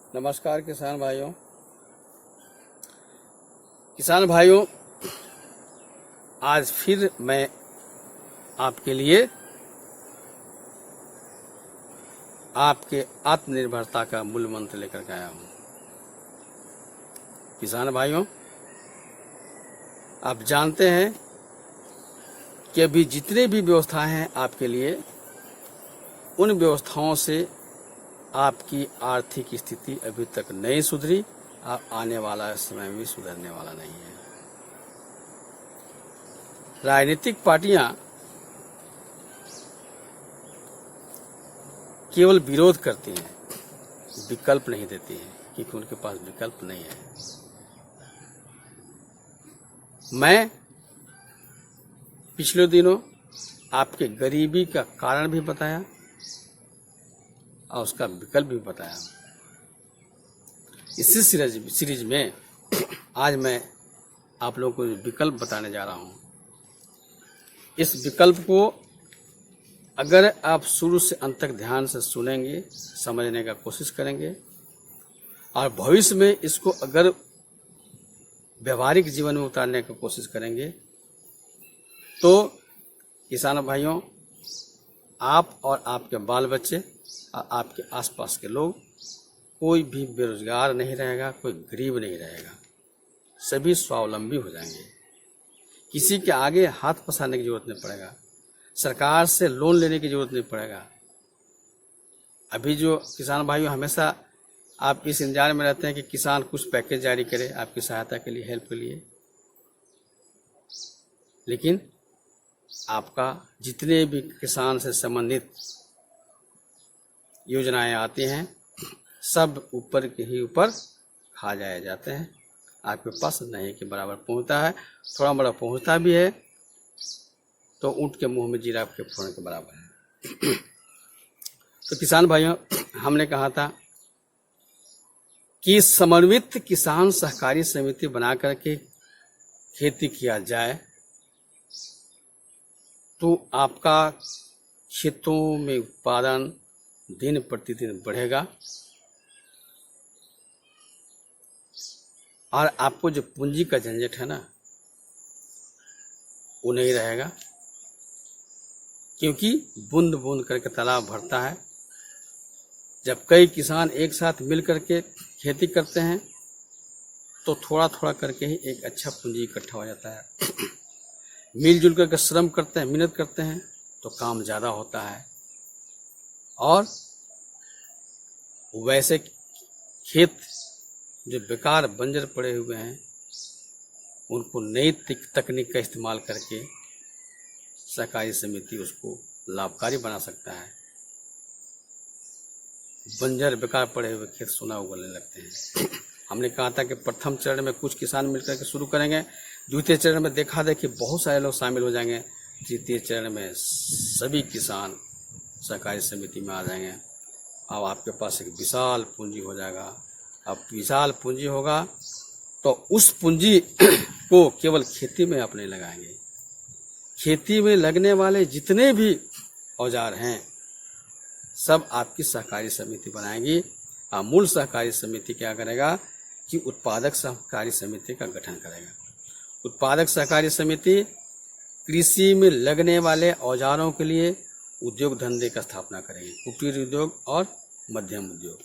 नमस्कार किसान भाइयों, आज फिर मैं आपके लिए आपके आत्मनिर्भरता का मूल मंत्र लेकर के आया हूँ। किसान भाइयों, आप जानते हैं कि अभी जितने भी व्यवस्थाएं हैं आपके लिए, उन व्यवस्थाओं से आपकी आर्थिक स्थिति अभी तक नहीं सुधरी और आने वाला समय भी सुधरने वाला नहीं है। राजनीतिक पार्टियां केवल विरोध करती हैं, विकल्प नहीं देती हैं, क्योंकि उनके पास विकल्प नहीं है। मैं पिछले दिनों आपके गरीबी का कारण भी बताया और उसका विकल्प भी बताया। इसी सीरीज में आज मैं आप लोगों को विकल्प बताने जा रहा हूं। इस विकल्प को अगर आप शुरू से अंत तक ध्यान से सुनेंगे, समझने का कोशिश करेंगे और भविष्य में इसको अगर व्यवहारिक जीवन में उतारने की कोशिश करेंगे, तो किसान भाइयों, आप और आपके बाल बच्चे और आपके आसपास के लोग, कोई भी बेरोजगार नहीं रहेगा, कोई गरीब नहीं रहेगा, सभी स्वावलंबी हो जाएंगे। किसी के आगे हाथ पसारने की जरूरत नहीं पड़ेगा, सरकार से लोन लेने की जरूरत नहीं पड़ेगा। अभी जो किसान भाइयों हमेशा आप इस इंतजार में रहते हैं कि किसान कुछ पैकेज जारी करे आपकी सहायता के लिए, हेल्प के लिए, लेकिन आपका जितने भी किसान से संबंधित योजनाएं आती हैं, सब ऊपर के ही ऊपर खा जाए जाते हैं, आपके पास नहीं के बराबर पहुंचता है। थोड़ा बड़ा पहुंचता भी है तो ऊंट के मुंह में जीरा के फोड़ने के बराबर है। तो किसान भाइयों, हमने कहा था कि समन्वित किसान सहकारी समिति बना करके खेती किया जाए तो आपका खेतों में उत्पादन दिन प्रतिदिन बढ़ेगा और आपको जो पूंजी का झंझट है ना, वो नहीं रहेगा, क्योंकि बूंद बूंद करके तालाब भरता है। जब कई किसान एक साथ मिल करके खेती करते हैं तो थोड़ा थोड़ा करके ही एक अच्छा पूंजी इकट्ठा हो जाता है। मिलजुल करके श्रम करते हैं, मेहनत करते हैं तो काम ज़्यादा होता है और वैसे खेत जो बेकार बंजर पड़े हुए हैं, उनको नई तकनीक का इस्तेमाल करके सहकारी समिति उसको लाभकारी बना सकता है। बंजर बेकार पड़े हुए खेत सोना उगलने लगते हैं। हमने कहा था कि प्रथम चरण में कुछ किसान मिलकर के शुरू करेंगे, द्वितीय चरण में देखा देखी बहुत सारे लोग शामिल हो जाएंगे, तृतीय चरण में सभी किसान सहकारी समिति में आ जाएंगे। अब आपके पास एक विशाल पूंजी हो जाएगा। अब विशाल पूंजी होगा तो उस पूंजी को केवल खेती में आप नहीं लगाएंगे। खेती में लगने वाले जितने भी औजार हैं, सब आपकी सहकारी समिति बनाएगी। और मूल सहकारी समिति क्या करेगा कि उत्पादक सहकारी समिति का गठन करेगा। उत्पादक सहकारी समिति कृषि में लगने वाले औजारों के लिए उद्योग धंधे का स्थापना करेगी, कुटीर उद्योग और मध्यम उद्योग।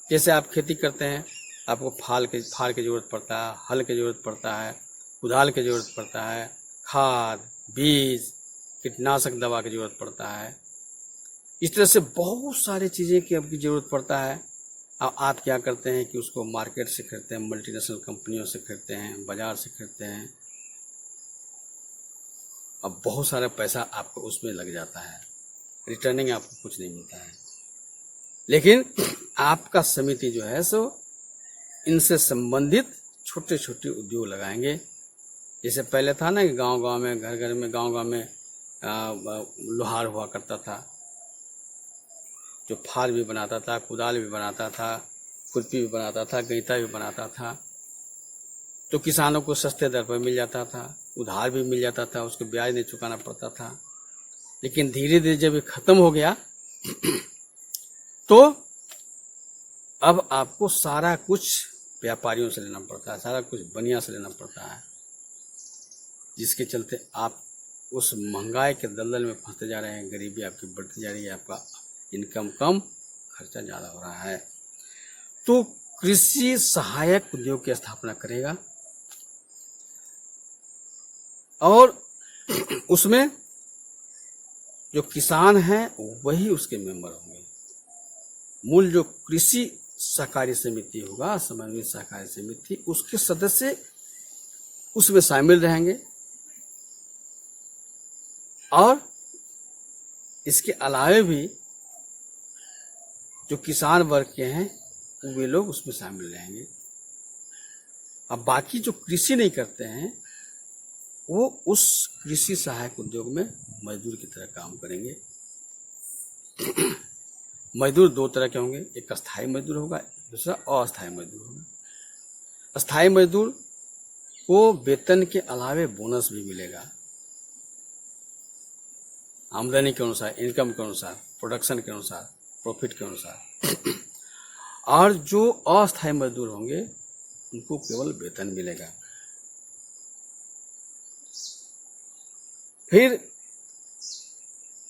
जैसे आप खेती करते हैं, आपको फाल की जरूरत पड़ता है, हल की जरूरत पड़ता है, कुदाल की जरूरत पड़ता है, खाद, बीज, कीटनाशक दवा की जरूरत पड़ता है। इस तरह से बहुत सारी चीज़ें की आपकी जरूरत पड़ता है। अब आप क्या करते हैं कि उसको मार्केट से खरीदते हैं, मल्टीनेशनल कंपनियों से खरीदते हैं, बाजार से खरीदते हैं। अब बहुत सारा पैसा आपको उसमें लग जाता है, रिटर्निंग आपको कुछ नहीं मिलता है। लेकिन आपका समिति जो है सो इनसे संबंधित छोटे छोटे उद्योग लगाएंगे। जैसे पहले था ना कि गांव में, घर में, गांव में लोहार हुआ करता था, जो फाल भी बनाता था, कुदाल भी बनाता था, खुरपी भी बनाता था, गईता भी बनाता था। तो किसानों को सस्ते दर पर मिल जाता था, उधार भी मिल जाता था, उसको ब्याज नहीं चुकाना पड़ता था। लेकिन धीरे धीरे जब ये खत्म हो गया तो अब आपको सारा कुछ व्यापारियों से लेना पड़ता है, सारा कुछ बनिया से लेना पड़ता है, जिसके चलते आप उस महंगाई के दलदल में फंसते जा रहे हैं, गरीबी आपकी बढ़ती जा रही है, आपका इनकम कम, खर्चा ज़्यादा हो रहा है। तो कृषि सहायक उद्योग की स्थापना करेगा और उसमें जो किसान हैं वही उसके मेंबर होंगे। मूल जो कृषि सहकारी समिति होगा, समन्वित सहकारी समिति, उसके सदस्य उसमें शामिल रहेंगे और इसके अलावे भी जो किसान वर्ग के हैं वे लोग उसमें शामिल रहेंगे। अब बाकी जो कृषि नहीं करते हैं वो उस कृषि सहायक उद्योग में मजदूर की तरह काम करेंगे। मजदूर दो तरह के होंगे, एक अस्थायी मजदूर होगा, दूसरा अस्थायी मजदूर होगा। अस्थायी मजदूर को वेतन के अलावे बोनस भी मिलेगा, आमदनी के अनुसार, इनकम के अनुसार, प्रोडक्शन के अनुसार, प्रॉफिट के अनुसार। और जो अस्थायी मजदूर होंगे उनको केवल वेतन मिलेगा। फिर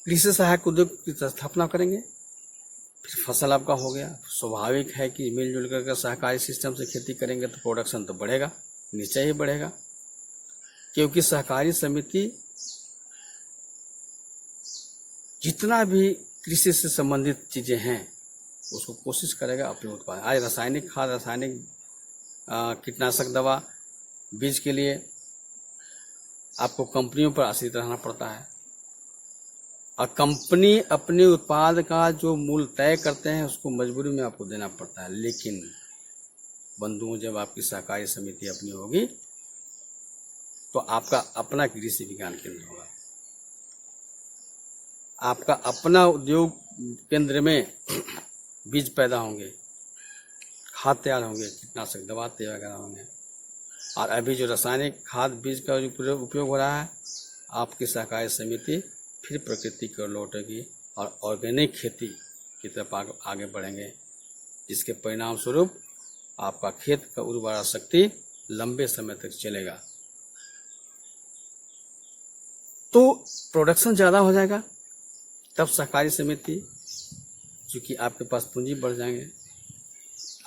कृषि सहायक उद्योग की स्थापना करेंगे, फिर फसल आपका हो गया। स्वाभाविक है कि मिलजुल कर सहकारी सिस्टम से खेती करेंगे तो प्रोडक्शन तो बढ़ेगा, निश्चय ही बढ़ेगा, क्योंकि सहकारी समिति जितना भी कृषि से संबंधित चीजें हैं उसको कोशिश करेगा अपने उत्पादन। आज रासायनिक खाद, रासायनिक कीटनाशक दवा, बीज के लिए आपको कंपनियों पर आश्रित रहना पड़ता है और कंपनी अपने उत्पाद का जो मूल्य तय करते हैं उसको मजबूरी में आपको देना पड़ता है। लेकिन बंधुओं, जब आपकी सहकारी समिति अपनी होगी तो आपका अपना कृषि विज्ञान केंद्र होगा, आपका अपना उद्योग केंद्र में बीज पैदा होंगे, खाद तैयार होंगे, कीटनाशक दवा तैयार होंगे। और अभी जो रासायनिक खाद बीज का उपयोग हो रहा है, आपकी सहकारी समिति फिर प्रकृति की ओर लौटेगी और ऑर्गेनिक खेती की तरफ आगे बढ़ेंगे, जिसके परिणाम स्वरूप आपका खेत का उर्वरा शक्ति लंबे समय तक चलेगा। तो प्रोडक्शन ज़्यादा हो जाएगा, तब सहकारी समिति, चूँकि आपके पास पूंजी बढ़ जाएंगे,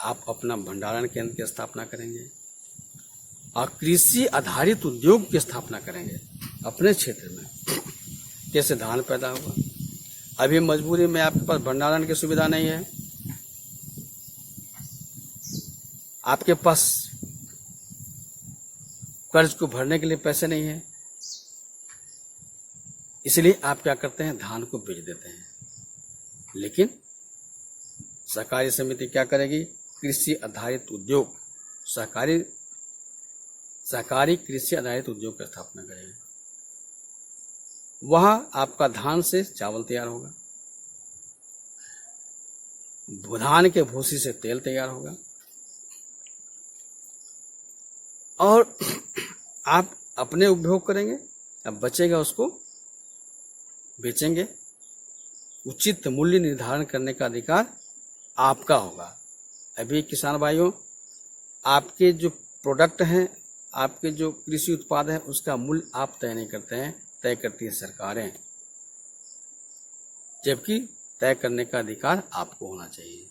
आप अपना भंडारण केंद्र की स्थापना करेंगे और कृषि आधारित उद्योग की स्थापना करेंगे अपने क्षेत्र में। जैसे धान पैदा हुआ, अभी मजबूरी में आपके पास भंडारण की सुविधा नहीं है, आपके पास कर्ज को भरने के लिए पैसे नहीं है, इसलिए आप क्या करते हैं, धान को बेच देते हैं। लेकिन सहकारी समिति क्या करेगी, कृषि आधारित उद्योग, सहकारी कृषि आधारित उद्योग की स्थापना करेगी। वहां आपका धान से चावल तैयार होगा, धान के भूसी से तेल तैयार होगा और आप अपने उपभोग करेंगे, अब बचेगा उसको बेचेंगे। उचित मूल्य निर्धारण करने का अधिकार आपका होगा। अभी किसान भाइयों, आपके जो प्रोडक्ट हैं, आपके जो कृषि उत्पाद हैं, उसका मूल्य आप तय नहीं करते हैं, तय करती है सरकारें, जबकि तय करने का अधिकार आपको होना चाहिए।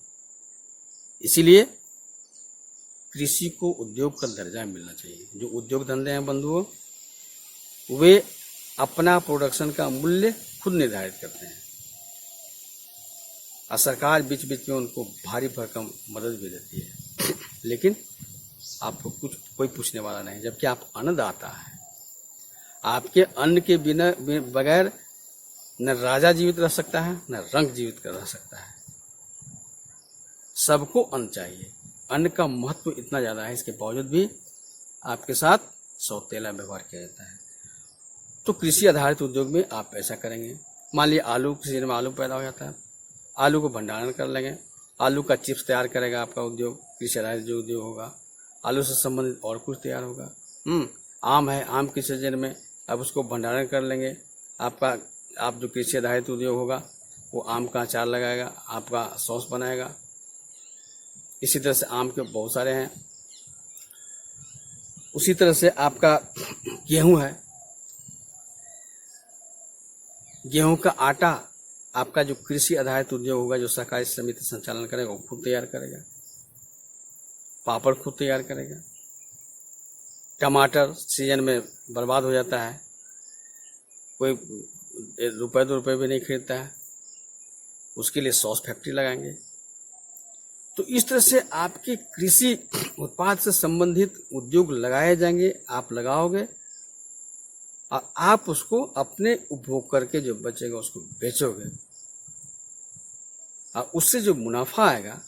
इसीलिए कृषि को उद्योग का दर्जा मिलना चाहिए। जो उद्योग धंधे हैं बंधुओं, वे अपना प्रोडक्शन का मूल्य खुद निर्धारित करते हैं और सरकार बीच बीच में उनको भारी भरकम मदद भी देती है, लेकिन आपको कोई पूछने वाला नहीं। जबकि आप अन्नदाता हैं, आपके अन्न के बिना बगैर न राजा जीवित रह सकता है, न रंक जीवित कर रह सकता है। सबको अन्न चाहिए। अन्न का महत्व इतना ज्यादा है, इसके बावजूद भी आपके साथ सौतेला व्यवहार किया जाता है। तो कृषि आधारित उद्योग में आप ऐसा करेंगे। मान लीजिए आलू, किसी में आलू पैदा हो जाता है, आलू को भंडारण कर लेंगे, आलू का चिप्स तैयार करेगा आपका उद्योग, कृषि आधारित जो उद्योग होगा। आलू से संबंधित और कुछ तैयार होगा। आम है, आम के सीजन में अब उसको भंडारण कर लेंगे। आप जो कृषि आधारित उद्योग होगा वो आम का अचार लगाएगा, आपका सॉस बनाएगा। इसी तरह से आम के बहुत सारे हैं। उसी तरह से आपका गेहूं है, गेहूं का आटा आपका जो कृषि आधारित उद्योग होगा, जो सहकारी समिति संचालन करेगा, वो खुद तैयार करेगा। पापड़ खुद तैयार करेगा। टमाटर सीजन में बर्बाद हो जाता है, कोई ₹1 2 भी नहीं खरीदता है, उसके लिए सॉस फैक्ट्री लगाएंगे। तो इस तरह से आपके कृषि उत्पाद से संबंधित उद्योग लगाए जाएंगे, आप लगाओगे और आप उसको अपने उपभोग करके जो बचेगा उसको बेचोगे, और उससे जो मुनाफा आएगा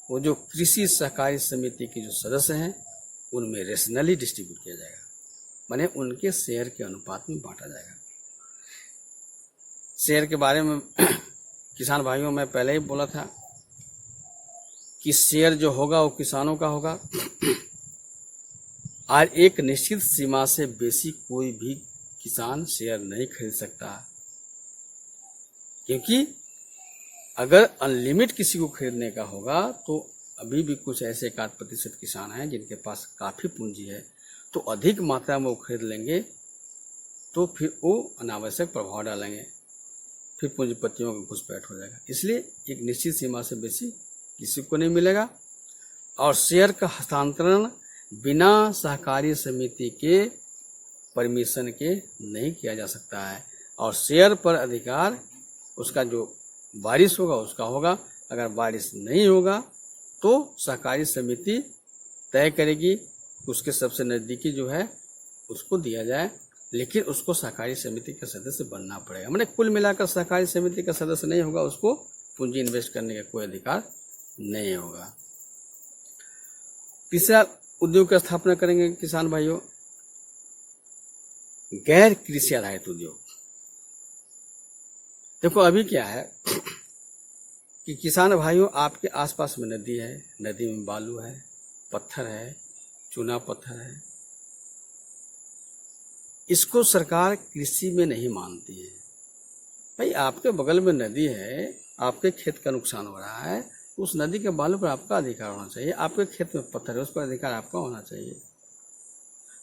वो जो कृषि सहकारी समिति के जो सदस्य हैं उनमें रेशनली डिस्ट्रीब्यूट किया जाएगा, माने उनके शेयर के अनुपात में बांटा जाएगा। शेयर के बारे में किसान भाइयों में पहले ही बोला था कि शेयर जो होगा वो किसानों का होगा, और एक निश्चित सीमा से बेसी कोई भी किसान शेयर नहीं खरीद सकता, क्योंकि अगर अनलिमिट किसी को खरीदने का होगा तो अभी भी कुछ ऐसे 1% किसान हैं जिनके पास काफ़ी पूंजी है, तो अधिक मात्रा में वो खरीद लेंगे तो फिर वो अनावश्यक प्रभाव डालेंगे, फिर पूंजीपतियों का घुसपैठ हो जाएगा। इसलिए एक निश्चित सीमा से बेसी किसी को नहीं मिलेगा, और शेयर का हस्तांतरण बिना सहकारी समिति के परमिशन के नहीं किया जा सकता है। और शेयर पर अधिकार उसका जो वारिस होगा उसका होगा, अगर वारिस नहीं होगा तो सहकारी समिति तय करेगी, उसके सबसे नज़दीकी जो है उसको दिया जाए, लेकिन उसको सहकारी समिति का सदस्य बनना पड़ेगा। मैंने कुल मिलाकर सहकारी समिति का सदस्य नहीं होगा, उसको पूंजी इन्वेस्ट करने का कोई अधिकार नहीं होगा। तीसरा उद्योग की स्थापना करेंगे किसान भाइयों, गैर कृषि आधारित उद्योग। देखो अभी क्या है कि किसान भाइयों आपके आसपास में नदी है, नदी में बालू है, पत्थर है, चूना पत्थर है, इसको सरकार कृषि में नहीं मानती है। भाई आपके बगल में नदी है, आपके खेत का नुकसान हो रहा है, उस नदी के बालू पर आपका अधिकार होना चाहिए, आपके खेत में पत्थर है उस पर अधिकार आपका होना चाहिए।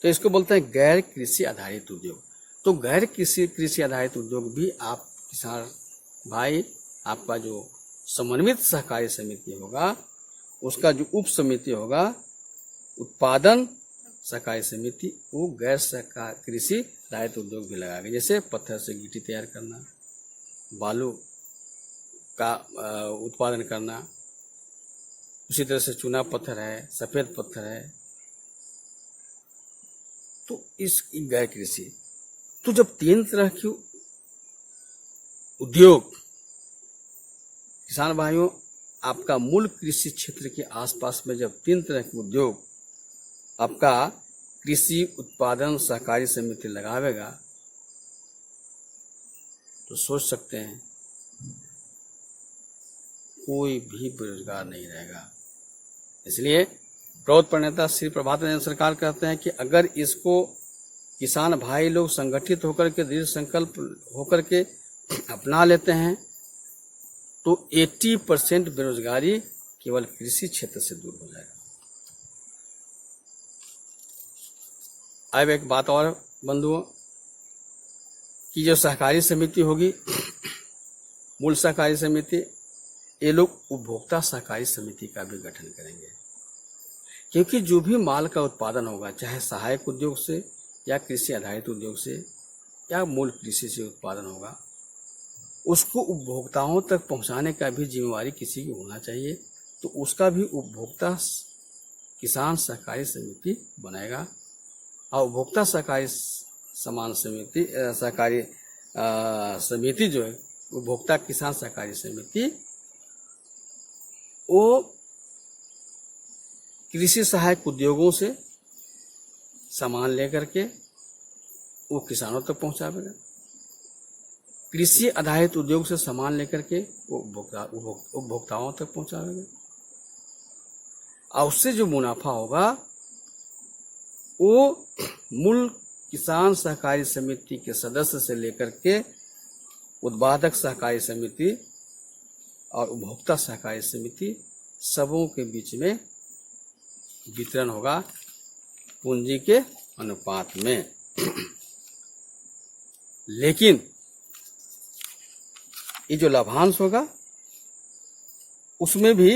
तो इसको बोलते हैं गैर कृषि आधारित उद्योग। तो गैर कृषि आधारित उद्योग भी आप किसान भाई, आपका जो समन्वित सहकारी समिति होगा, उसका जो उप समिति होगा उत्पादन सहकारी समिति, वो गैर कृषि आधारित उद्योग भी लगाएगा। जैसे पत्थर से गिट्टी तैयार करना, बालू का उत्पादन करना, उसी तरह से चूना पत्थर है, सफेद पत्थर है, तो इस गैर कृषि। तो जब 3 तरह के उद्योग किसान भाइयों आपका मूल कृषि क्षेत्र के आसपास में जब 3 तरह के उद्योग आपका कृषि उत्पादन सहकारी समिति लगावेगा तो सोच सकते हैं कोई भी बेरोजगार नहीं रहेगा। इसलिए प्रौद्ध प्रणेता श्री प्रभात रंजन सरकार कहते हैं कि अगर इसको किसान भाई लोग संगठित होकर के दृढ़ संकल्प होकर के अपना लेते हैं तो 80% बेरोजगारी केवल कृषि क्षेत्र से दूर हो जाएगा। अब एक बात और बंधुओं, कि जो सहकारी समिति होगी, मूल सहकारी समिति, ये लोग उपभोक्ता सहकारी समिति का भी गठन करेंगे, क्योंकि जो भी माल का उत्पादन होगा, चाहे सहायक उद्योग से या कृषि आधारित उद्योग से या मूल कृषि से उत्पादन होगा, उसको उपभोक्ताओं तक पहुंचाने का भी जिम्मेवारी किसी की होना चाहिए। तो उसका भी उपभोक्ता किसान सहकारी समिति बनाएगा, और उपभोक्ता सहकारी समान समिति सहकारी समिति जो है उपभोक्ता किसान सहकारी समिति, वो कृषि सहायक उद्योगों से सामान लेकर के वो किसानों तक पहुंचावेगा, कृषि आधारित उद्योग से सामान लेकर के वो उपभोक्ताओं तक पहुंचावेगा, और उससे जो मुनाफा होगा वो मूल किसान सहकारी समिति के सदस्य से लेकर के उत्पादक सहकारी समिति और उपभोक्ता सहकारी समिति सबों के बीच में वितरण होगा पूंजी के अनुपात में। लेकिन ये जो लाभांश होगा उसमें भी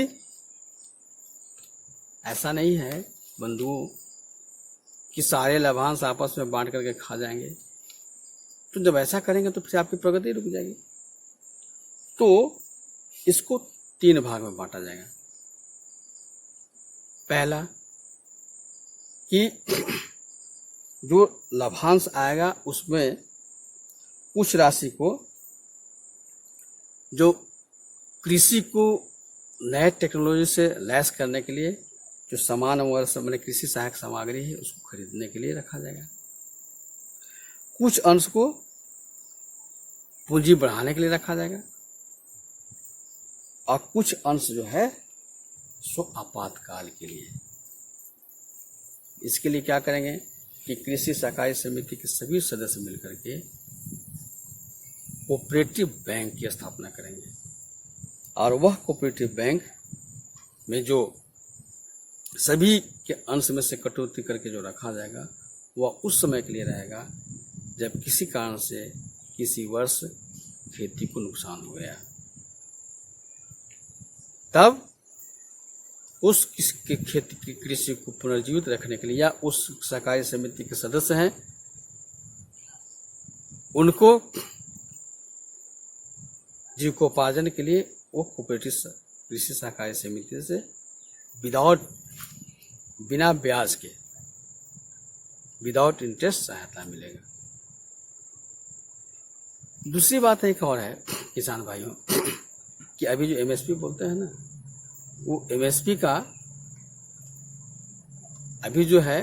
ऐसा नहीं है बंधुओं कि सारे लाभांश आपस में बांट करके खा जाएंगे। तो जब ऐसा करेंगे तो फिर आपकी प्रगति रुक जाएगी। तो इसको 3 भाग में बांटा जाएगा। पहला कि जो लाभांश आएगा उसमें कुछ राशि को जो कृषि को नए टेक्नोलॉजी से लैस करने के लिए जो सामान वगैरह मैंने कृषि सहायक सामग्री है उसको खरीदने के लिए रखा जाएगा। कुछ अंश को पूंजी बढ़ाने के लिए रखा जाएगा और कुछ अंश जो है सो आपातकाल के लिए। इसके लिए क्या करेंगे कि कृषि सहकारी समिति के सभी सदस्य मिलकर के कोऑपरेटिव बैंक की स्थापना करेंगे और वह कोऑपरेटिव बैंक में जो सभी के अंश में से कटौती करके जो रखा जाएगा वह उस समय के लिए रहेगा जब किसी कारण से किसी वर्ष खेती को नुकसान हो गया, तब उस खेती की कृषि को पुनर्जीवित रखने के लिए या उस सहकारी समिति के सदस्य हैं उनको जीविकोपार्जन के लिए वो कोऑपरेटिव कृषि सहकारी समिति से बिना ब्याज के विदाउट इंटरेस्ट सहायता मिलेगा। दूसरी बात एक और है किसान भाइयों कि अभी जो एमएसपी बोलते हैं ना, वो एमएसपी का अभी जो है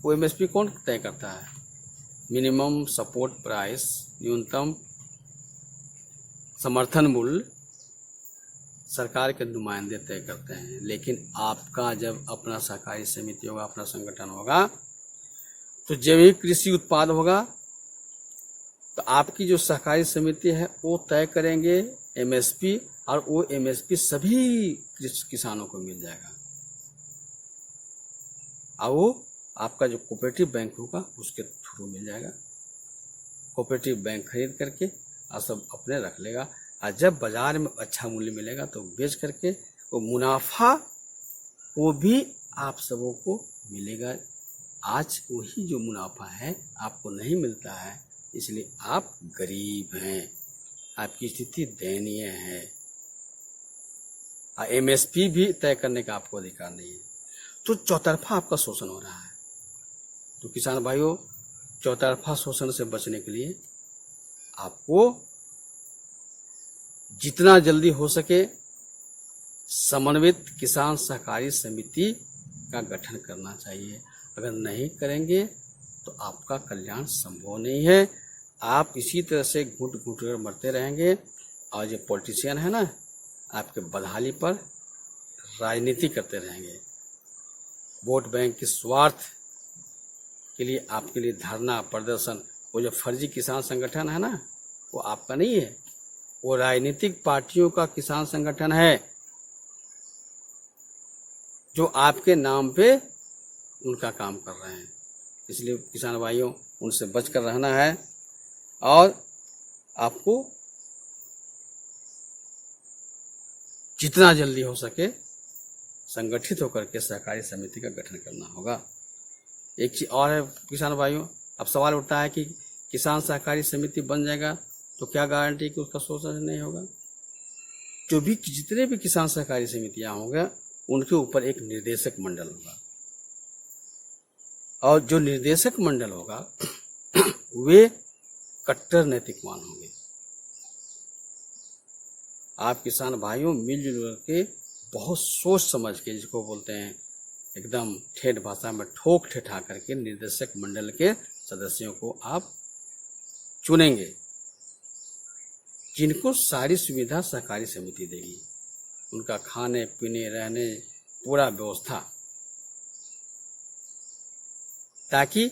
वो एमएसपी कौन तय करता है? मिनिमम सपोर्ट प्राइस, न्यूनतम समर्थन मूल्य सरकार के नुमाइंदे तय करते हैं। लेकिन आपका जब अपना सहकारी समिति होगा, अपना संगठन होगा, तो जब भी कृषि उत्पाद होगा तो आपकी जो सहकारी समिति है वो तय करेंगे एमएसपी, और वो एमएसपी सभी किसानों को मिल जाएगा और वो आपका जो कोऑपरेटिव बैंक होगा उसके थ्रू मिल जाएगा। कोऑपरेटिव बैंक खरीद करके और सब अपने रख लेगा और जब बाजार में अच्छा मूल्य मिलेगा तो बेच करके वो मुनाफा वो भी आप सबों को मिलेगा। आज वही जो मुनाफा है आपको नहीं मिलता है, इसलिए आप गरीब हैं, आपकी स्थिति दयनीय है और एमएसपी भी तय करने का आपको अधिकार नहीं है। तो चौतरफा आपका शोषण हो रहा है। तो किसान भाइयों, चौतरफा शोषण से बचने के लिए आपको जितना जल्दी हो सके समन्वित किसान सहकारी समिति का गठन करना चाहिए। अगर नहीं करेंगे तो आपका कल्याण संभव नहीं है। आप इसी तरह से घुट घुट कर मरते रहेंगे और जो पॉलिटिशियन है ना, आपके बदहाली पर राजनीति करते रहेंगे। वोट बैंक के स्वार्थ के लिए आपके लिए धरना प्रदर्शन, वो जो फर्जी किसान संगठन है ना, वो आपका नहीं है, वो राजनीतिक पार्टियों का किसान संगठन है जो आपके नाम पे उनका काम कर रहे हैं। इसलिए किसान भाइयों, उनसे बचकर रहना है और आपको जितना जल्दी हो सके संगठित होकर के सहकारी समिति का गठन करना होगा। एक चीज और है किसान भाइयों, अब सवाल उठता है कि किसान सहकारी समिति बन जाएगा तो क्या गारंटी कि उसका शोषण नहीं होगा? जो भी जितने भी किसान सहकारी समितियां होंगे उनके ऊपर एक निर्देशक मंडल होगा और जो निर्देशक मंडल होगा वे कट्टर नैतिकवान होंगे। आप किसान भाइयों मिलजुल के बहुत सोच समझ के, जिसको बोलते हैं एकदम ठेठ भाषा में ठोक ठेठा करके निर्देशक मंडल के सदस्यों को आप चुनेंगे, जिनको सारी सुविधा सहकारी समिति देगी, उनका खाने पीने रहने पूरा व्यवस्था, ताकि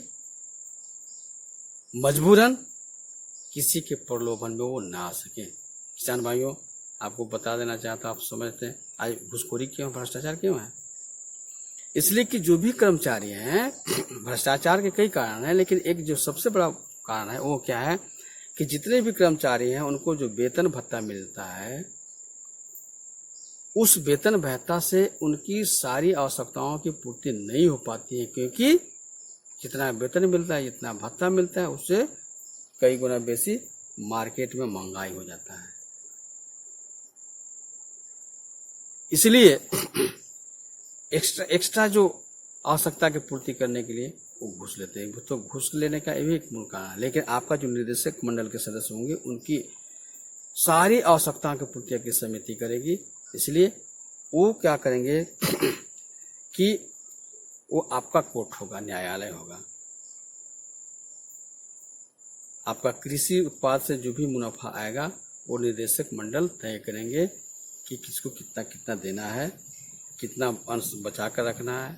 मजबूरन किसी के प्रलोभन में वो ना आ सके। किसान भाइयों, आपको बता देना चाहता हूं, आप समझते हैं आज घूसखोरी क्यों, भ्रष्टाचार क्यों है? इसलिए कि जो भी कर्मचारी हैं, भ्रष्टाचार के कई कारण हैं, लेकिन एक जो सबसे बड़ा कारण है वो क्या है कि जितने भी कर्मचारी हैं उनको जो वेतन भत्ता मिलता है, उस वेतन भत्ता से उनकी सारी आवश्यकताओं की पूर्ति नहीं हो पाती है, क्योंकि जितना वेतन मिलता है, जितना भत्ता मिलता है, उससे कई गुना बेसी मार्केट में महंगाई हो जाता है। इसलिए एक्स्ट्रा जो आवश्यकता की पूर्ति करने के लिए वो घूस लेते हैं। तो घूस लेने का ये भी एक मूल कारण है। लेकिन आपका जो निदेशक मंडल के सदस्य होंगे, उनकी सारी आवश्यकताओं की पूर्ति की समिति करेगी। इसलिए वो क्या करेंगे कि वो आपका कोर्ट होगा, न्यायालय होगा। आपका कृषि उत्पाद से जो भी मुनाफा आएगा वो निदेशक मंडल तय करेंगे कि किसको कितना कितना देना है, कितना अंश बचा कर रखना है,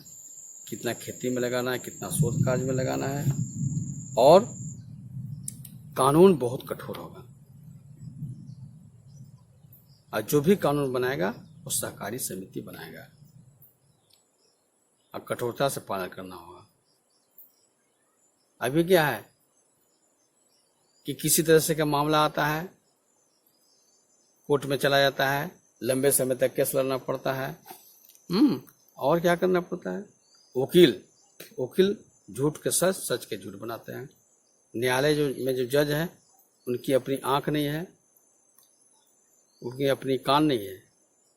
कितना खेती में लगाना है, कितना शोध कार्य में लगाना है। और कानून बहुत कठोर होगा, और जो भी कानून बनाएगा वो सहकारी समिति बनाएगा, और कठोरता से पालन करना होगा। अभी क्या है कि किसी तरह से का मामला आता है, कोर्ट में चला जाता है, लंबे समय तक केस लड़ना पड़ता है। और क्या करना पड़ता है? वकील झूठ के सच, सच के झूठ बनाते हैं। न्यायालय में जो जज है, उनकी अपनी आंख नहीं है, उनकी अपनी कान नहीं है।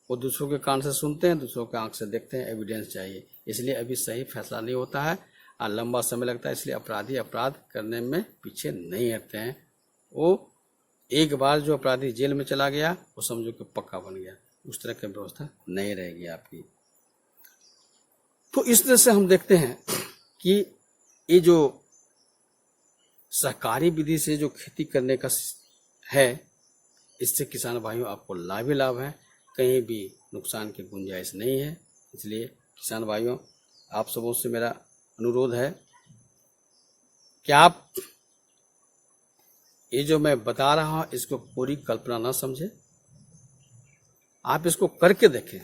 वो दूसरों के कान से सुनते हैं, दूसरों के आंख से देखते हैं, एविडेंस चाहिए। इसलिए अभी सही फैसला नहीं होता है और लंबा समय लगता है। इसलिए अपराधी अपराध करने में पीछे नहीं हटते हैं। वो एक बार जो अपराधी जेल में चला गया, वो समझो कि पक्का बन गया। उस तरह की व्यवस्था नहीं रहेगी आपकी। तो इस तरह से हम देखते हैं कि ये जो सहकारी विधि से जो खेती करने का है, इससे किसान भाइयों आपको लाभ ही लाभ है, कहीं भी नुकसान की गुंजाइश नहीं है। इसलिए किसान भाइयों, आप सबों से मेरा अनुरोध है कि आप ये जो मैं बता रहा हूं, इसको पूरी कल्पना ना समझे, आप इसको करके देखें।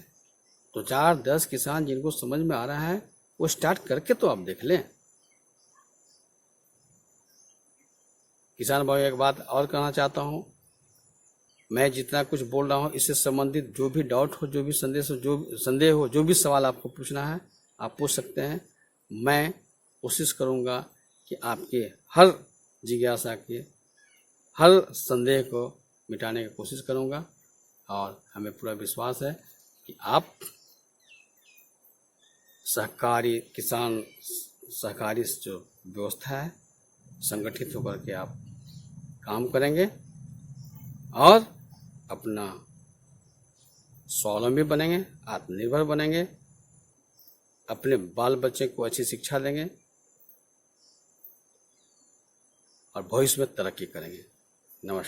तो 4-10 किसान जिनको समझ में आ रहा है, वो स्टार्ट करके तो आप देख लें। किसान भाई, एक बात और कहना चाहता हूं, मैं जितना कुछ बोल रहा हूं, इससे संबंधित जो भी डाउट हो, जो भी संदेह हो, जो भी सवाल आपको पूछना है, आप पूछ सकते हैं। मैं कोशिश करूंगा कि आपके हर जिज्ञासा के, हर संदेह को मिटाने की कोशिश करूंगा। और हमें पूरा विश्वास है कि आप सहकारी जो व्यवस्था है, संगठित होकर के आप काम करेंगे और अपना स्वावलंबी बनेंगे, आत्मनिर्भर बनेंगे, अपने बाल बच्चे को अच्छी शिक्षा देंगे और भविष्य में तरक्की करेंगे। नमस्कार।